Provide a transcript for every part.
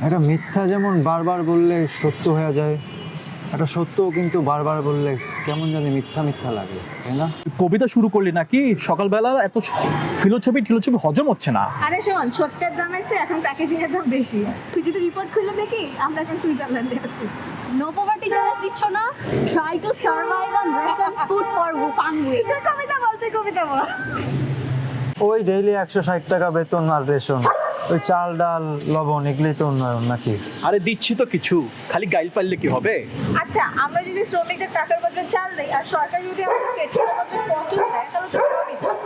একটা মিথ্যা যেমন বারবার বললে সত্য হয়ে যায়, একটা সত্যও কিন্তু বারবার বললে কেমন জানি মিথ্যা মিথ্যা লাগে, তাই না? কবিতা শুরু করলি নাকি সকালবেলা? এত ফিলোসফি হজম হচ্ছে না। আরে শোন, সত্যের দামের চেয়ে এখন প্যাকেজিং এর দাম বেশি। তুই যদি রিপোর্ট খুলে দেখিস আমরা এখন সুইজারল্যান্ডে আছি। নো পভার্টি চ্যালেঞ্জ দিচ্ছ না? Try to survive on ration food for one week. কবিতা বলতে কবিতা বল। ওই ডেইলি 160 টাকা বেতন আর রেশন, ওই চাল ডাল লবণ এগুলোই তো উন্নয়ন নাকি? আরে দিচ্ছি তো কিছু, খালি গাইল পারলে কি হবে? আচ্ছা, আমরা যদি শ্রমিকদের টাকার বদলে চাল দেই আর সরকার যদি আমাদের পেট্রোলের বদলে পটল দেয় তাহলে তো সবই ঠিক।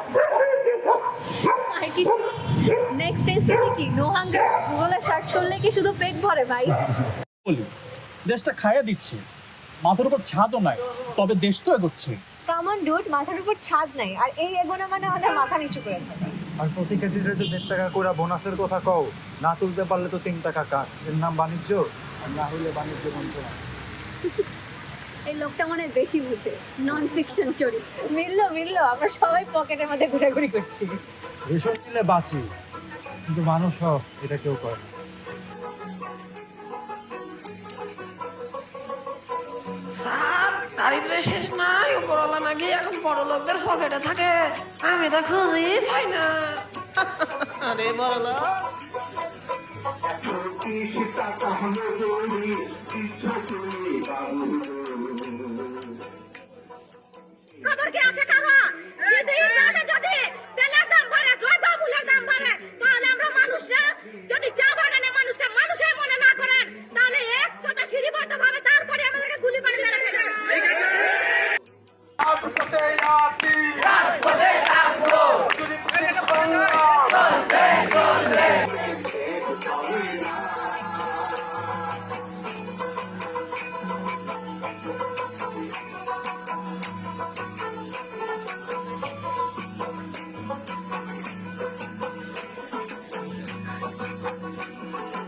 আর কিছু নেক্সট টেস্টে কি নো হাঙ্গার গুগলে সার্চ করলে কি শুধু পেট ভরে ভাই? বলি দেশটা খাইয়ে দিচ্ছে, মাথার উপর ছাদও নাই, তবে দেশ তো এগোচ্ছে। কামন ডুড, মাথার উপর ছাদ নাই আর এই এগোনা মানে আমাদের মাথা নিচু করে থাকা। আর প্রতি কেজির যে 1.5 টাকা করে বোনাসের কথা কও, না তুলতে পারলে তো 3 টাকা কাট। এর নাম বাণিজ্য, আর না হলে বাণিজ্য বঞ্চনা। এই লোকটা মনে হয় বেশি বুঝে, নন ফিকশন চরিত্র। মিললো আমরা সবাই পকেটের মধ্যে ঘোরাঘুরি করছি। রেশন নিলে বাঁচি, কিন্তু মানুষ এটা কেউ করে না। স্যার, দারিদ্রের শেষ নাই, উপরওয়ালা নাকি এখন বড় লোকদের পকেটে থাকে, আমি তো খুঁজি পাই না। আরে বড় লোক, খবর কি আছে কারো? যদি যদি তেলের দাম বাড়ে, দ্রব্যমূল্যের দাম বাড়ে, তাহলে আমরা মানুষরা যদি চা বানানে মানুষকে মানুষের মনে না করেন, তাহলে একসাথে সিঁড়িবদ্ধ ভাবে তারপরে আমাদেরকে গুলি করে মেরে ফেলবেন।